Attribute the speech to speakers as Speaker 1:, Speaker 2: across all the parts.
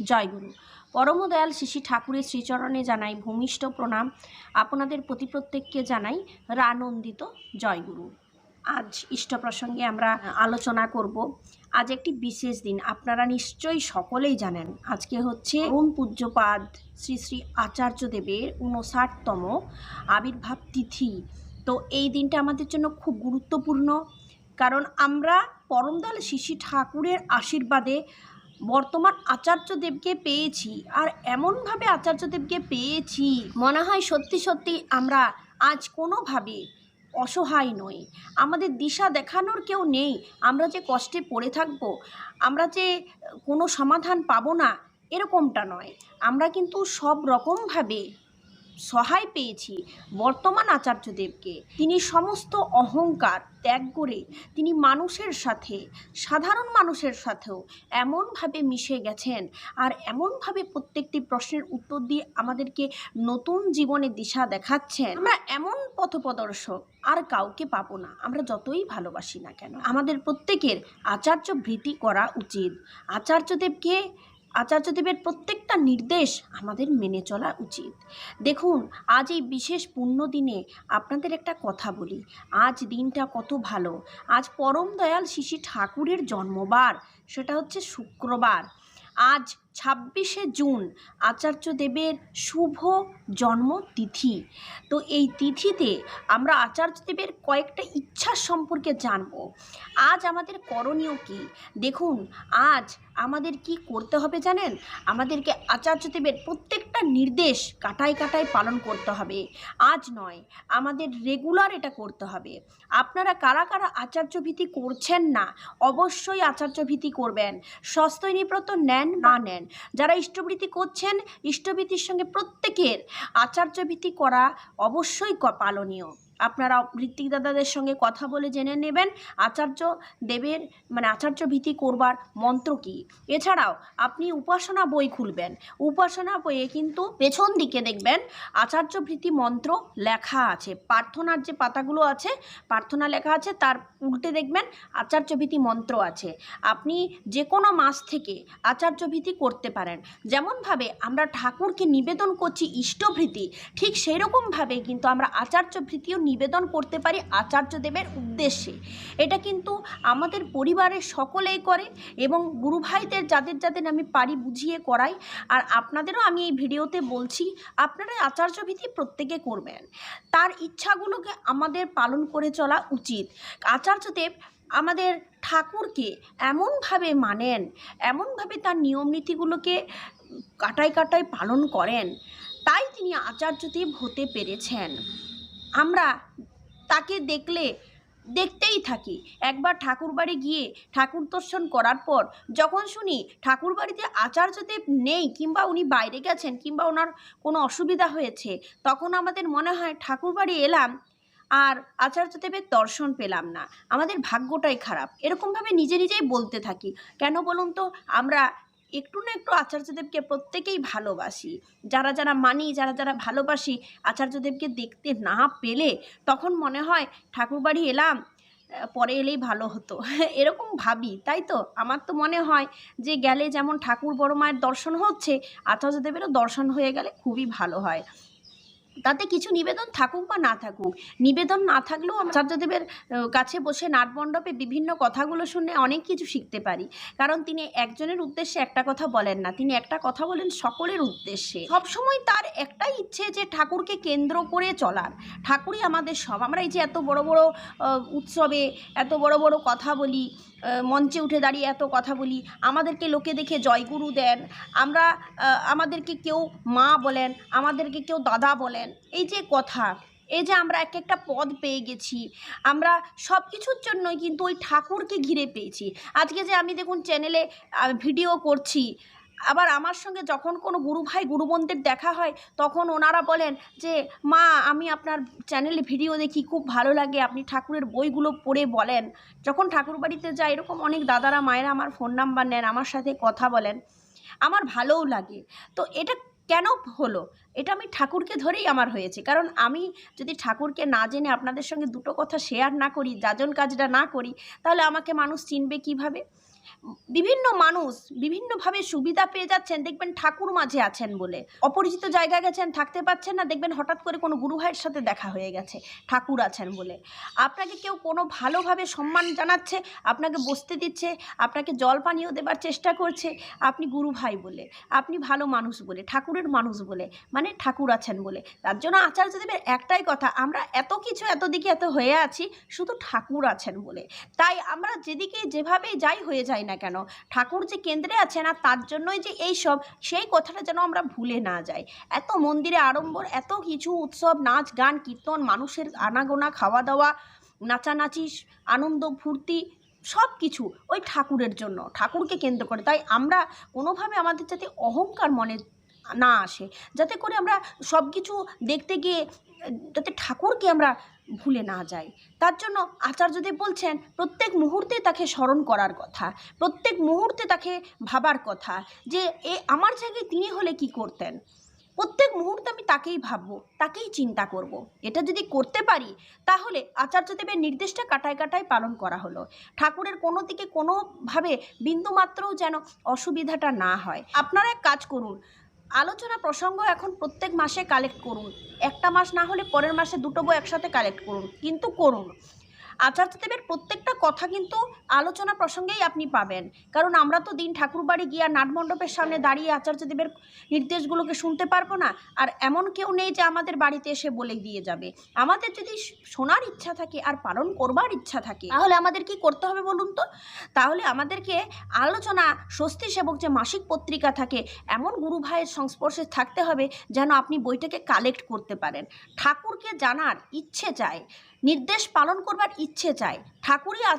Speaker 1: জয়গুরু। পরম দয়াল শ্রী ঠাকুরের শ্রীচরণে জানাই ভূমিষ্ঠ প্রণাম। আপনাদের প্রতি প্রত্যেককে জানাই রানন্দিত জয়গুরু। আজ ইষ্ট প্রসঙ্গে আমরা আলোচনা করব। আজ একটি বিশেষ দিন, আপনারা নিশ্চয়ই সকলেই জানেন। আজকে হচ্ছে পরম পূজ্যপাদ শ্রী শ্রী আচার্যদেবের ৫৯তম আবির্ভাব তিথি। তো এই দিনটা আমাদের জন্য খুব গুরুত্বপূর্ণ, কারণ আমরা পরম দয়াল শ্রী ঠাকুরের আশীর্বাদে বর্তমান আচার্যদেবকে পেয়েছি। আর এমনভাবে আচার্যদেবকে পেয়েছি, মনে হয় সত্যি সত্যি আমরা আজ কোনোভাবে অসহায় নই। আমাদের দিশা দেখানোর কেউ নেই। আমরা যে কষ্টে পড়ে থাকব, আমরা যে কোনো সমাধান পাবো না, এরকমটা নয়। আমরা কিন্তু সব রকমভাবে সহায় পেয়েছি বর্তমান আচার্যদেবকে। তিনি সমস্ত অহংকার ত্যাগ করে তিনি মানুষের সাথে, সাধারণ মানুষের সাথেও এমনভাবে মিশে গেছেন, আর এমনভাবে প্রত্যেকটি প্রশ্নের উত্তর দিয়ে আমাদেরকে নতুন জীবনের দিশা দেখাচ্ছেন। আমরা এমন পথপ্রদর্শক আর কাউকে পাবো না, আমরা যতই ভালোবাসি না কেন। আমাদের প্রত্যেকের আচার্য ভৃতি করা উচিত। আচার্যদেবের প্রত্যেকটা নির্দেশ আমাদের মেনে চলা উচিত। দেখুন, আজ এই বিশেষ পুণ্য দিনে আপনাদের একটা কথা বলি। আজ দিনটা কত ভালো। আজ পরম দয়াল শ্রী ঠাকুরের জন্মবার, সেটা হচ্ছে শুক্রবার। আজ ২৬শে জুন আচার্যদেবের শুভ জন্মতিথি। তো এই তিথিতে আমরা আচার্যদেবের কয়েকটা ইচ্ছা সম্পর্কে জানব। আজ আমাদের করণীয় কি? দেখুন, আজ আমাদের কি করতে হবে জানেন? আমাদেরকে আচার্যদেবের প্রত্যেকটা নির্দেশ কাটায় কাটায় পালন করতে হবে। আজ নয়, আমাদের রেগুলার এটা করতে হবে। আপনারা কারা কারা আচার্যভীতি করছেন না, অবশ্যই আচার্যভীতি করবেন। স্বস্তিনিব্রত নেন না নেন, যারা ইষ্টভীতি করছেন, ইষ্টভীতির সঙ্গে প্রত্যেকের আচার্যভীতি করা অবশ্যই পালনীয়। আপনারা ঋত্বিক দাদাদের সঙ্গে কথা বলে জেনে নেবেন আচার্য দেবের আচার্যভীতি করবার মন্ত্র কী। এছাড়াও আপনি উপাসনা বই খুলবেন, উপাসনা বইয়ে কিন্তু পেছন দিকে দেখবেন আচার্যভীতি মন্ত্র লেখা আছে। প্রার্থনার যে পাতাগুলো আছে, প্রার্থনা লেখা আছে, তার উল্টে দেখবেন আচার্যভীতি মন্ত্র আছে। আপনি যে কোনো মাস থেকে আচার্যভীতি করতে পারেন। যেমনভাবে আমরা ঠাকুরকে নিবেদন করছি ইষ্টভীতি, ঠিক সেই রকমভাবে কিন্তু আমরা আচার্যভীতিও নিবেদন করতে পারি আচার্যদেবের উদ্দেশ্যে। এটা কিন্তু আমাদের পরিবারের সকলেই করে, এবং গুরু ভাইদের যাদের যাদের আমি পারি বুঝিয়ে করাই। আর আপনাদেরও আমি এই ভিডিওতে বলছি, আপনারা আচার্যভীতি প্রত্যেকে করবেন। তার ইচ্ছাগুলোকে আমাদের পালন করে চলা উচিত। আচার্যদেব আমাদের ঠাকুরকে এমনভাবে মানেন, এমনভাবে তার নিয়ম নীতিগুলোকে কাটায় কাটায় পালন করেন, তাই তিনি আচার্যদেব হতে পেরেছেন। আমরা তাকে দেখতেই থাকি। একবার ঠাকুরবাড়ি গিয়ে ঠাকুর দর্শন করার পর যখন শুনি ঠাকুরবাড়িতে আচার্যদেব নেই, কিংবা উনি বাইরে গেছেন, কিংবা ওনার কোনো অসুবিধা হয়েছে, তখন আমাদের মনে হয় ঠাকুরবাড়ি এলাম আর আচার্যদেবের দর্শন পেলাম না, আমাদের ভাগ্যটাই খারাপ। এরকমভাবে নিজে নিজেই বলতে থাকি। কেন বলুন তো? আমরা একটু না একটু আচার্যদেবকে প্রত্যেকেই ভালোবাসি। যারা যারা মানি, যারা যারা ভালোবাসি, আচার্যদেবকে দেখতে না পেলে তখন মনে হয় ঠাকুরবাড়ি এলাম, পরে এলেই ভালো হতো, এরকম ভাবি। তাই তো আমার তো মনে হয় যে গেলে যেমন ঠাকুর বড় মায়ের দর্শন হচ্ছে, আচার্যদেবেরও দর্শন হয়ে গেলে খুবই ভালো হয়। তাতে কিছু নিবেদন থাকুক বা না থাকুক, নিবেদন না থাকলেও আচার্যদেবের কাছে বসে নাটমণ্ডপে বিভিন্ন কথাগুলো শুনে অনেক কিছু শিখতে পারি। কারণ তিনি একজনের উদ্দেশ্যে একটা কথা বলেন না, তিনি একটা কথা বলেন সকলের উদ্দেশ্যে। সবসময় তার একটাই ইচ্ছে যে ঠাকুরকে কেন্দ্র করে চলার। ঠাকুরই আমাদের সব। আমরা এই যে এত বড় বড় উৎসবে এত বড় বড় কথা বলি, মঞ্চে উঠে দাঁড়িয়ে এত কথা বলি, আমাদেরকে লোকে দেখে জয়গুরু দেন, আমরা আমাদেরকে কেউ মা বলেন, আমাদেরকে কেউ দাদা বলেন। এই যে কথা, এই যে আমরা এক একটা পদ পেয়ে গেছি, আমরা সব কিছুর জন্যই কিন্তু ওই ঠাকুরকে ঘিরে পেয়েছি। আজকে যে আমি দেখুন চ্যানেলে ভিডিও করছি, আবার আমার সঙ্গে যখন কোনো গুরু ভাই গুরু বোনদের দেখা হয়, তখন ওনারা বলেন যে মা, আমি আপনার চ্যানেলে ভিডিও দেখি, খুব ভালো লাগে, আপনি ঠাকুরের বইগুলো পড়ে বলেন। যখন ঠাকুর বাড়িতে যাই, এরকম অনেক দাদারা মায়েরা আমার ফোন নাম্বার নেন, আমার সাথে কথা বলেন, আমার ভালোও লাগে। তো এটা কেন হলো? এটা আমি ঠাকুরকে ধরেই আমার হয়েছে। কারণ আমি যদি ঠাকুরকে না জেনে আপনাদের সঙ্গে দুটো কথা শেয়ার না করি, যাজন কাজটা না করি, তাহলে আমাকে মানুষ চিনবে কিভাবে? বিভিন্ন মানুষ বিভিন্নভাবে সুবিধা পেয়ে যাচ্ছেন, দেখবেন ঠাকুর মাঝে আছেন বলে। অপরিচিত জায়গায় গেছেন, থাকতে পারছেন না, দেখবেন হঠাৎ করে কোনো গুরু ভাইয়ের সাথে দেখা হয়ে গেছে ঠাকুর আছেন বলে। আপনাকে কেউ কোনো ভালোভাবে সম্মান জানাচ্ছে, আপনাকে বসতে দিচ্ছে, আপনাকে জল পানীয় দেবার চেষ্টা করছে, আপনি গুরু ভাই বলে, আপনি ভালো মানুষ বলে, ঠাকুরের মানুষ বলে, মানে ঠাকুর আছেন বলে। তার জন্য আচার্যদেবের একটাই কথা, আমরা এত কিছু এত দিকে এত হয়ে আছি শুধু ঠাকুর আছেন বলে। তাই আমরা যেদিকে যেভাবেই যাই হয়ে যাই না কেন, ঠাকুর যে কেন্দ্রে আছেন আর তার জন্যই যে এই সব, সেই কথাটা যেন আমরা ভুলে না যাই। এত মন্দিরে আড়ম্বর, এত কিছু উৎসব, নাচ গান কীর্তন, মানুষের আনাগোনা, খাওয়া দাওয়া, নাচানাচি, আনন্দ ফুর্তি, সব কিছু ওই ঠাকুরের জন্য, ঠাকুরকে কেন্দ্র করে। তাই আমরা কোনোভাবে আমাদের যাতে অহংকার মনে না আসে, যাতে করে আমরা সব কিছু দেখতে গিয়ে যাতে ঠাকুরকে আমরা ভুলে না যাই। তার জন্য আচার্যদেব বলছেন প্রত্যেক মুহূর্তে তাকে স্মরণ করার কথা, প্রত্যেক মুহূর্তে তাকে ভাবার কথা, যে আমার জায়গায় তিনি হলে কি করতেন। প্রত্যেক মুহূর্তে আমি তাকেই ভাববো, তাকেই চিন্তা করব। এটা যদি করতে পারি তাহলে আচার্যদেবের নির্দেশটা কাটায় কাটায় পালন করা হলো। ঠাকুরের কোনো দিকে কোনোভাবে বিন্দুমাত্রও যেন অসুবিধাটা না হয়। আপনারা এক কাজ করুন, আলোচনা প্রসঙ্গ এখন প্রত্যেক মাসে কালেক্ট করুন। একটা মাস না হলে পরের মাসে দুটো বই একসাথে কালেক্ট করুন, কিন্তু করুন। আচার্যদেবের প্রত্যেকটা কথা কিন্তু আলোচনা প্রসঙ্গেই আপনি পাবেন। কারণ আমরা তো দিন ঠাকুরবাড়ি গিয়ে নাটমণ্ডপের সামনে দাঁড়িয়ে আচার্যদেবের নির্দেশগুলোকে শুনতে পারবো না। আর এমন কেউ নেই যে আমাদের বাড়িতে এসে বলে দিয়ে যাবে। আমাদের যদি শোনার ইচ্ছা থাকে আর পালন করবার ইচ্ছা থাকে, তাহলে আমাদের কি করতে হবে বলুন তো? তাহলে আমাদেরকে আলোচনা স্বস্তি সেবক যে মাসিক পত্রিকা থাকে, এমন গুরু ভাইয়ের সংস্পর্শে থাকতে হবে যেন আপনি বইটাকে কালেক্ট করতে পারেন। ঠাকুরকে জানার ইচ্ছে চায়, নির্দেশ পালন করবার ইচ্ছে চায়,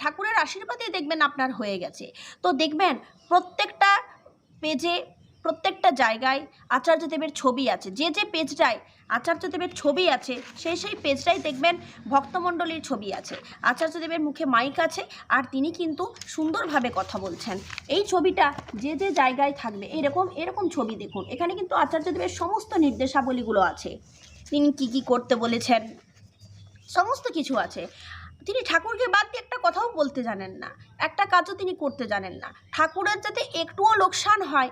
Speaker 1: ঠাকুরের আশীর্বাদই দেখবেন আপনার হয়ে গেছে। তো দেখবেন প্রত্যেকটা পেজে, প্রত্যেকটা জায়গায় আচার্যদেবের ছবি আছে। যে যে পেজটায় আচার্যদেবের ছবি আছে সেই পেজটাই দেখবেন ভক্তমণ্ডলীর ছবি আছে, আচার্যদেবের মুখে মাইক আছে, আর তিনি কিন্তু সুন্দরভাবে কথা বলছেন। এই ছবিটা যে যে জায়গায় থাকবে এরকম ছবি দেখুন। এখানে কিন্তু আচার্যদেবের সমস্ত নির্দেশাবলীগুলো আছে, তিনি কি করতে বলেছেন, সমস্ত কিছু আছে। তিনি ঠাকুরকে বাদ দিয়ে একটা কথাও বলতে জানেন না, একটা কাজও তিনি করতে জানেন না। ঠাকুরের যাতে একটুও লোকসান হয়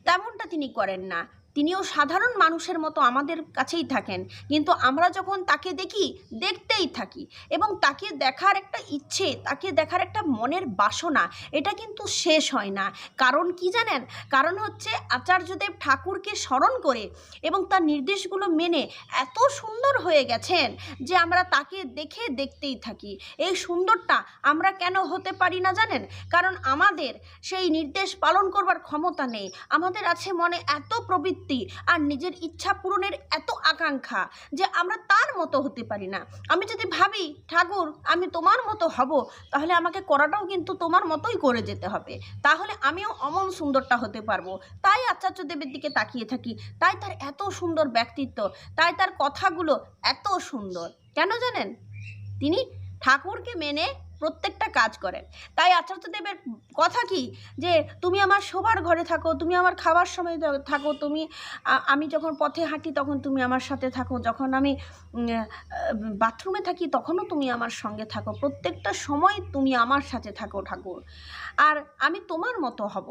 Speaker 1: তেমনটা তিনি করেন না। তিনিও সাধারণ মানুষের মতো আমাদের কাছেই থাকেন, কিন্তু আমরা যখন তাকে দেখি দেখতেই থাকি, এবং তাকে দেখার একটা ইচ্ছে, তাকে দেখার একটা মনের বাসনা, এটা কিন্তু শেষ হয় না। কারণ কি জানেন? কারণ হচ্ছে আচার্যদেব ঠাকুরকে স্মরণ করে এবং তার নির্দেশগুলো মেনে এত সুন্দর হয়ে গেছেন যে আমরা তাকে দেখে দেখতেই থাকি। এই সুন্দরটা আমরা কেন হতে পারি না জানেন? কারণ আমাদের সেই নির্দেশ পালন করবার ক্ষমতা নেই। আমাদের আছে মনে এত প্রবৃত্তি আর নিজের ইচ্ছা পূরণের এত আকাঙ্ক্ষা যে আমরা তার মতো হতে পারি না। আমি যদি ভাবি ঠাকুর আমি তোমার মতো হব, তাহলে আমাকে করাটাও কিন্তু তোমার মতোই করে যেতে হবে, তাহলে আমিও অমন সুন্দরটা হতে পারবো। তাই আচার্যদেবের দিকে তাকিয়ে থাকি, তাই তার এত সুন্দর ব্যক্তিত্ব, তাই তার কথাগুলো এত সুন্দর। কেন জানেন? তিনি ঠাকুরকে মেনে প্রত্যেকটা কাজ করেন। তাই আচার্যদেবের কথা কি, যে তুমি আমার শোবার ঘরে থাকো, তুমি আমার খাবার সময় থাকো, আমি যখন পথে হাঁটি তখন তুমি আমার সাথে থাকো, যখন আমি বাথরুমে থাকি তখনও তুমি আমার সঙ্গে থাকো, প্রত্যেকটা সময় তুমি আমার সাথে থাকো ঠাকুর, আর আমি তোমার মতো হব।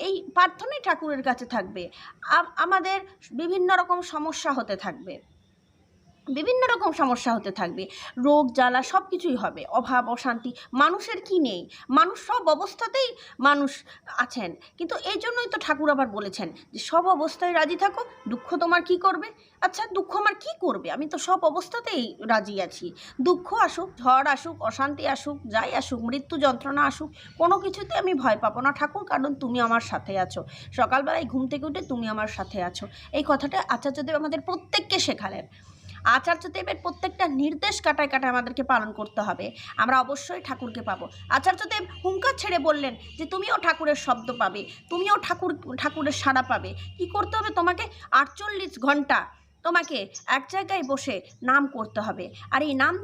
Speaker 1: এই প্রার্থনাই ঠাকুরের কাছে থাকবে। আমাদের বিভিন্ন রকম সমস্যা হতে থাকবে, বিভিন্ন রকম সমস্যা হতে থাকবে, রোগ জ্বালা সব কিছুই হবে, অভাব অশান্তি, মানুষের কি নেই? মানুষ সব অবস্থাতেই মানুষ আছেন। কিন্তু এই জন্যই তো ঠাকুর আবার বলেছেন যে সব অবস্থায় রাজি থাকো, দুঃখ তোমার কি করবে? আচ্ছা দুঃখ আমার কি করবে? আমি তো সব অবস্থাতেই রাজি আছি। দুঃখ আসুক, ঝড় আসুক, অশান্তি আসুক, যাই আসুক, মৃত্যু যন্ত্রণা আসুক, কোনো কিছুতে আমি ভয় পাবো না ঠাকুর, কারণ তুমি আমার সাথে আছো। সকালবেলায় ঘুম থেকে উঠে তুমি আমার সাথে আছো। এই কথাটা আচার্যদেব আমাদের প্রত্যেককে শেখালেন। আচার্যদেবের প্রত্যেকটা নির্দেশ কাটায় কাটায় আমাদেরকে পালন করতে হবে, আমরা অবশ্যই ঠাকুরকে পাবো। আচার্যদেব হুঙ্কার ছেড়ে বললেন যে তুমিও ঠাকুরের শব্দ পাবে, তুমিও ঠাকুরের সাড়া পাবে। কি করতে হবে? তোমাকে 48 ঘন্টা তোমাকে এক জায়গায় বসে নাম করতে হবে, আর এই নাম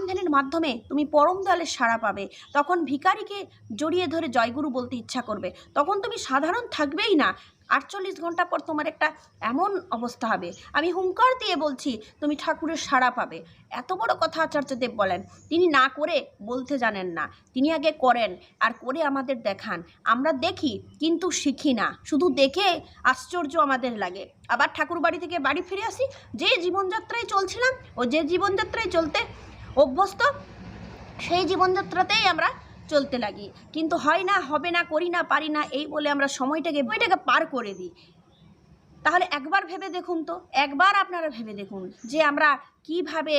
Speaker 1: ধ্যানের মাধ্যমে তুমি পরম দয়ালের সাড়া পাবে। তখন ভিখারিকে জড়িয়ে ধরে জয়গুরু বলতে ইচ্ছা করবে, তখন তুমি সাধারণ থাকবেই না, 48 ঘন্টা পর তোমার একটা এমন অবস্থা হবে, আমি হুঙ্কার দিয়ে বলছি, তুমি ঠাকুরের সাড়া পাবে। এত বড় কথা আচার্যদেব বলেন। তিনি না করে বলতে জানেন না, তিনি আগে করেন, আর করে আমাদের দেখান। আমরা দেখি কিন্তু শিখি না, শুধু দেখে আশ্চর্য আমাদের লাগে। আবার ঠাকুর বাড়ি থেকে বাড়ি ফিরে আসি, যে জীবনযাত্রায় চলছিলাম ও যে জীবনযাত্রায় চলতে অভ্যস্ত, সেই জীবনযাত্রাতেই আমরা চলতে লাগি। কিন্তু হয় না, হবে না, করি না, পারি না, এই বলে আমরা সময়টাকে পার করে দিই। তাহলে একবার ভেবে দেখুন তো, একবার আপনারা ভেবে দেখুন যে আমরা কিভাবে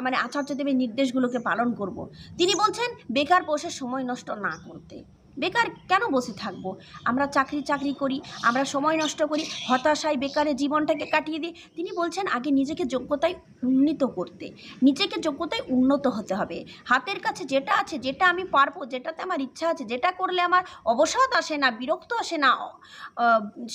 Speaker 1: মানে আচার্যদেবের নির্দেশগুলোকে পালন করব। তিনি বলছেন বেকার বসে সময় নষ্ট না করতে। বেকার কেন বসে থাকবো? আমরা চাকরি করি, আমরা সময় নষ্ট করি, হতাশায় বেকারে জীবনটাকে কাটিয়ে দিই। তিনি বলছেন আগে নিজেকে যোগ্যতায় উন্নীত করতে, নিজেকে যোগ্যতায় উন্নত হতে হবে। হাতের কাছে যেটা আছে, যেটা আমি পারবো, যেটাতে আমার ইচ্ছা আছে, যেটা করলে আমার অবসাদ আসে না, বিরক্ত আসে না,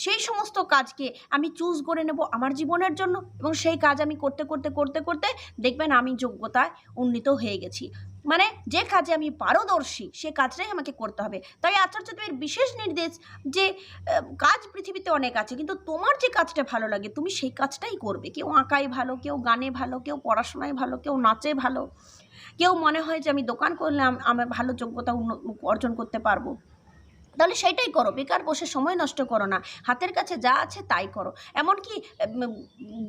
Speaker 1: সেই সমস্ত কাজকে আমি চুজ করে নেব আমার জীবনের জন্য, এবং সেই কাজ আমি করতে করতে করতে করতে দেখবেন আমি যোগ্যতায় উন্নীত হয়ে গেছি। মানে যে কাজে আমি পারদর্শী সে কাজটাই আমাকে করতে হবে। তাই আচার্যদেবের বিশেষ নির্দেশ যে কাজ পৃথিবীতে অনেক আছে, কিন্তু তোমার যে কাজটা ভালো লাগে তুমি সেই কাজটাই করবে। কেউ আঁকায় ভালো, কেউ গানে ভালো, কেউ পড়াশোনায় ভালো, কেউ নাচে ভালো, কেউ মনে হয় যে আমি দোকান করলে আমি ভালো যোগ্যতা অর্জন করতে পারবো, তাহলে সেটাই করো। বেকার বসে সময় নষ্ট করো না, হাতের কাছে যা আছে তাই করো। এমনকি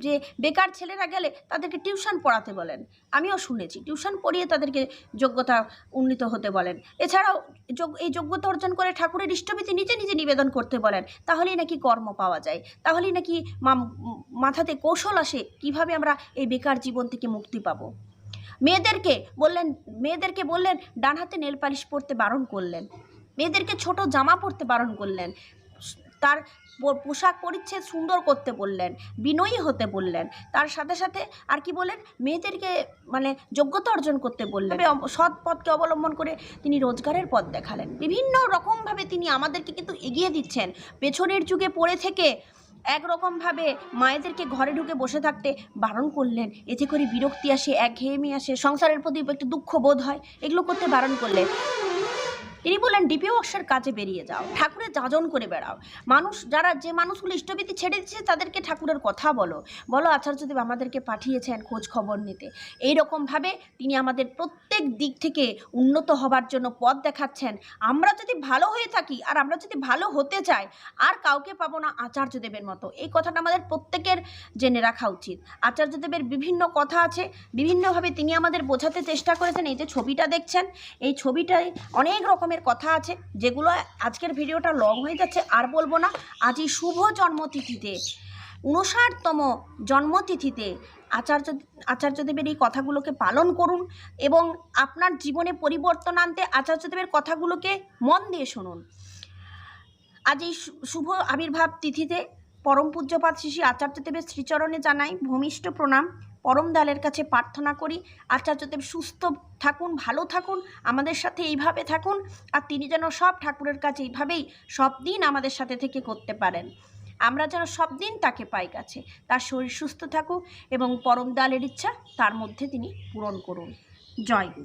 Speaker 1: যে বেকার ছেলেরা গেলে তাদেরকে টিউশন পড়াতে বলেন, আমিও শুনেছি, টিউশন পড়িয়ে তাদেরকে যোগ্যতা উন্নীত হতে বলেন। এছাড়াও এই যোগ্যতা অর্জন করে ঠাকুরের ইষ্টবিধি নিজে নিজে নিবেদন করতে বলেন, তাহলেই নাকি কর্ম পাওয়া যায়, তাহলেই নাকি মাথাতে কৌশল আসে কিভাবে আমরা এই বেকার জীবন থেকে মুক্তি পাবো। মেয়েদেরকে বললেন ডান হাতে নেল পালিশ পরতে বারণ করলেন, মেয়েদেরকে ছোট জামা পরতে বারণ করলেন, তার পোশাক পরিচ্ছদ সুন্দর করতে বললেন, বিনয়ী হতে বললেন। তার সাথে সাথে আর কি বললেন, মেয়েদেরকে মানে যোগ্যতা অর্জন করতে বললেন, সৎ পথকে অবলম্বন করে তিনি রোজগারের পথ দেখালেন। বিভিন্ন রকমভাবে তিনি আমাদেরকে কিন্তু এগিয়ে দিচ্ছেন। পেছনের যুগে পড়ে থেকে একরকমভাবে মায়েদেরকে ঘরে ঢুকে বসে থাকতে বারণ করলেন, এতে করে বিরক্তি আসে, একঘেয়েমি আসে, সংসারের প্রতি একটু দুঃখ বোধ হয়, এগুলো করতে বারণ করলেন। তিনি বললেন ডিপি ওয়ার্কসের কাজে বেরিয়ে যাও, ঠাকুরের যাজন করে বেড়াও। যে মানুষগুলো ইষ্টবিধি ছেড়ে দিচ্ছে তাদেরকে ঠাকুরের কথা বলো আচার্যদেব আমাদেরকে পাঠিয়েছেন খোঁজ খবর নিতে। এই রকমভাবে তিনি আমাদের প্রত্যেক দিক থেকে উন্নত হবার জন্য পথ দেখাচ্ছেন। আমরা যদি ভালো হয়ে থাকি আর আমরা যদি ভালো হতে চাই, আর কাউকে পাবো না আচার্যদেবের মতো। এই কথাটা আমাদের প্রত্যেকের জেনে রাখা উচিত। আচার্যদেবের বিভিন্ন কথা আছে, বিভিন্নভাবে তিনি আমাদের বোঝাতে চেষ্টা করেছেন। এই যে ছবিটা দেখছেন, এই ছবিটায় অনেক রকমের কথা আছে, যেগুলো আজকের ভিডিওটা লং হয়ে যাচ্ছে, আর বলবো না। আজ এই শুভ জন্মতিথিতে, 59তম জন্মতিথিতে আচার্যদেবের এই কথাগুলোকে পালন করুন এবং আপনার জীবনে পরিবর্তন আনতে আচার্যদেবের কথাগুলোকে মন দিয়ে শুনুন। আজ এই শুভ আবির্ভাব তিথিতে পরম পূজ্যপাদ শ্রী শ্রী আচার্যদেবের শ্রীচরণে জানাই ভূমিষ্ঠ প্রণাম। পরম দয়ালের কাছে প্রার্থনা করি আচার্যদেব সুস্থ থাকুন, ভালো থাকুন, আমাদের সাথে এইভাবে থাকুন, আর তিনি যেন সব ঠাকুরের কাছে এইভাবেই সব দিন আমাদের সাথে থেকে করতে পারেন। আমরা যেন সব দিন তাকে পাই কাছে, তার শরীর সুস্থ থাকুক এবং পরম দয়ালের ইচ্ছা তার মধ্যে তিনি পূরণ করুন। জয় গুরু।